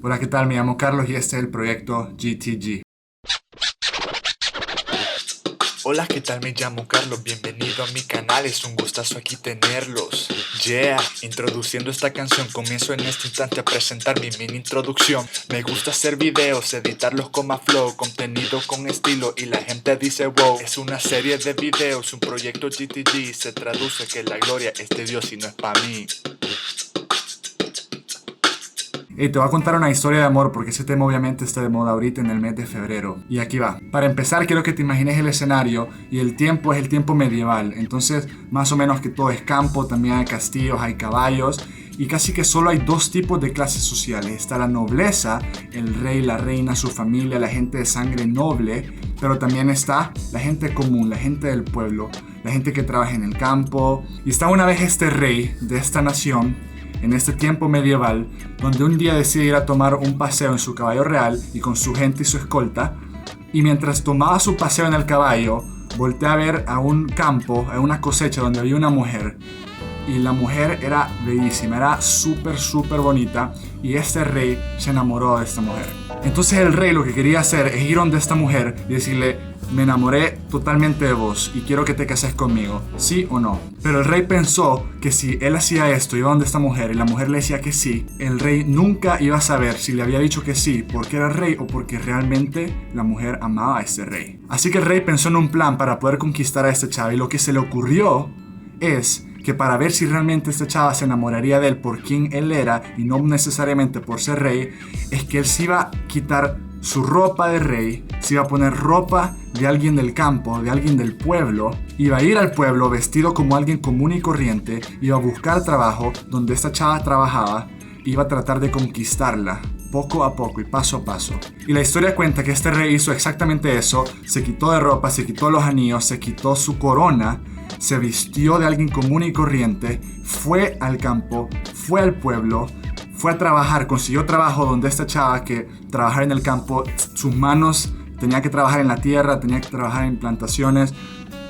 Hola, ¿qué tal? Me llamo Carlos y este es el proyecto GTG. Hola, ¿qué tal? Me llamo Carlos, bienvenido a mi canal, es un gustazo aquí tenerlos. Yeah, introduciendo esta canción, comienzo en este instante a presentar mi mini introducción. Me gusta hacer videos, editarlos con más flow, contenido con estilo y la gente dice wow. Es una serie de videos, un proyecto GTG, se traduce que la gloria es de Dios y no es para mí. Te voy a contar una historia de amor porque ese tema obviamente está de moda ahorita en el mes de febrero. Y aquí va. Para empezar, quiero que te imagines el escenario y el tiempo es el tiempo medieval. Entonces, más o menos que todo es campo, también hay castillos, hay caballos. Y casi que solo hay dos tipos de clases sociales. Está la nobleza, el rey, la reina, su familia, la gente de sangre noble. Pero también está la gente común, la gente del pueblo, la gente que trabaja en el campo. Y está una vez este rey de esta nación en este tiempo medieval, donde un día decide ir a tomar un paseo en su caballo real y con su gente y su escolta, y mientras tomaba su paseo en el caballo, voltea a ver a un campo, a una cosecha donde había una mujer, y la mujer era bellísima, era súper bonita, y este rey se enamoró de esta mujer. Entonces el rey lo que quería hacer es ir donde esta mujer y decirle: me enamoré totalmente de vos y quiero que te cases conmigo, ¿sí o no? Pero el rey pensó que si él hacía esto, iba donde esta mujer y la mujer le decía que sí, el rey nunca iba a saber si le había dicho que sí porque era rey o porque realmente la mujer amaba a este rey. Así que el rey pensó en un plan para poder conquistar a este chavo, y lo que se le ocurrió es que para ver si realmente esta chava se enamoraría de él por quien él era y no necesariamente por ser rey, es que él se iba a quitar su ropa de rey, se iba a poner ropa de alguien del campo, de alguien del pueblo, iba a ir al pueblo vestido como alguien común y corriente, iba a buscar trabajo donde esta chava trabajaba, iba a tratar de conquistarla poco a poco y paso a paso. Y la historia cuenta que este rey hizo exactamente eso, se quitó de ropa, se quitó los anillos, se quitó su corona, se vistió de alguien común y corriente, fue al campo, fue al pueblo, fue a trabajar, consiguió trabajo donde esta chava que trabajara en el campo, sus manos tenía que trabajar en la tierra, tenía que trabajar en plantaciones,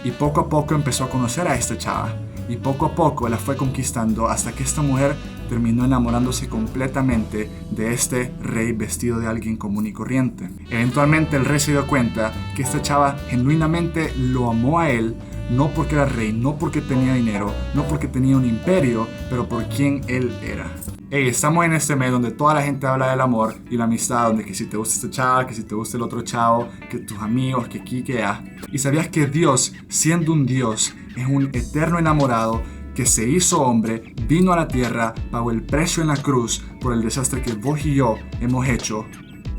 y poco a poco empezó a conocer a esta chava. Y poco a poco la fue conquistando hasta que esta mujer terminó enamorándose completamente de este rey vestido de alguien común y corriente. Eventualmente el rey se dio cuenta que esta chava genuinamente lo amó a él, no porque era rey, no porque tenía dinero, no porque tenía un imperio, pero por quien él era. Hey, estamos en este mes donde toda la gente habla del amor y la amistad, donde que si te gusta este chavo, que si te gusta el otro chavo, que tus amigos, que aquí, que allá. Y sabías que Dios, siendo un Dios, es un eterno enamorado que se hizo hombre, vino a la tierra, pagó el precio en la cruz por el desastre que vos y yo hemos hecho,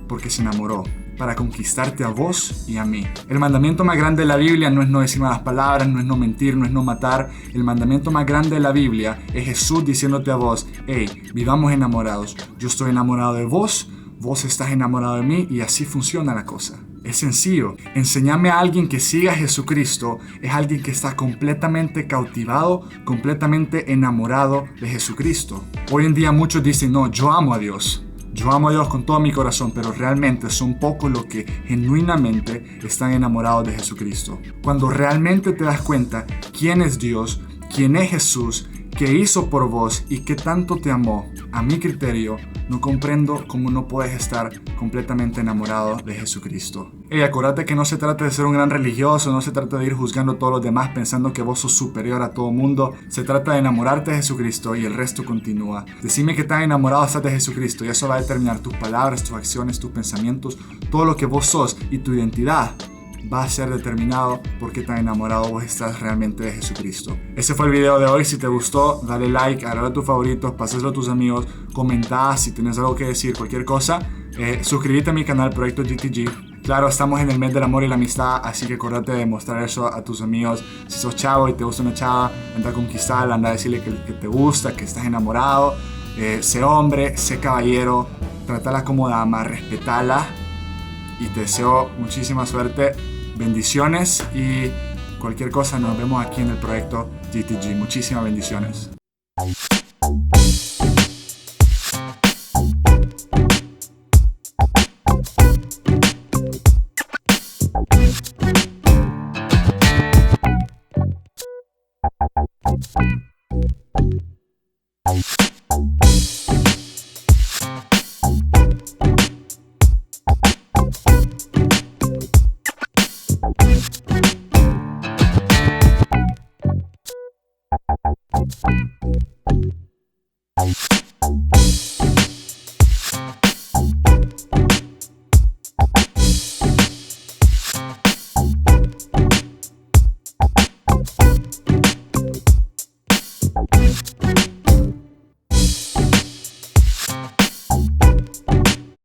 porque se enamoró, para conquistarte a vos y a mí. El mandamiento más grande de la Biblia no es no decir malas palabras, no es no mentir, no es no matar. El mandamiento más grande de la Biblia es Jesús diciéndote a vos: hey, vivamos enamorados. Yo estoy enamorado de vos, vos estás enamorado de mí, y así funciona la cosa. Es sencillo. Enseñarme a alguien que siga a Jesucristo es alguien que está completamente cautivado, completamente enamorado de Jesucristo. Hoy en día muchos dicen: no, yo amo a Dios. Yo amo a Dios con todo mi corazón, pero realmente son pocos los que genuinamente están enamorados de Jesucristo. Cuando realmente te das cuenta quién es Dios, quién es Jesús, qué hizo por vos y qué tanto te amó, a mi criterio, no comprendo cómo no puedes estar completamente enamorado de Jesucristo. Acuérdate que no se trata de ser un gran religioso, no se trata de ir juzgando a todos los demás pensando que vos sos superior a todo mundo. Se trata de enamorarte de Jesucristo y el resto continúa. Decime que tan enamorado estás de Jesucristo y eso va a determinar tus palabras, tus acciones, tus pensamientos, todo lo que vos sos, y tu identidad va a ser determinado por qué tan enamorado vos estás realmente de Jesucristo. Ese fue el video de hoy. Si te gustó, dale like, agrega a tus favoritos, pásaselo a tus amigos, comentá si tienes algo que decir, cualquier cosa. Suscríbete a mi canal Proyecto GTG. Claro, estamos en el mes del amor y la amistad, así que acuérdate de mostrar eso a tus amigos. Si sos chavo y te gusta una chava, anda a conquistarla, anda a decirle que te gusta, que estás enamorado. Sé hombre, sé caballero, trátala como dama, respetala, y te deseo muchísima suerte. Bendiciones, y cualquier cosa nos vemos aquí en el proyecto GTG. Muchísimas bendiciones.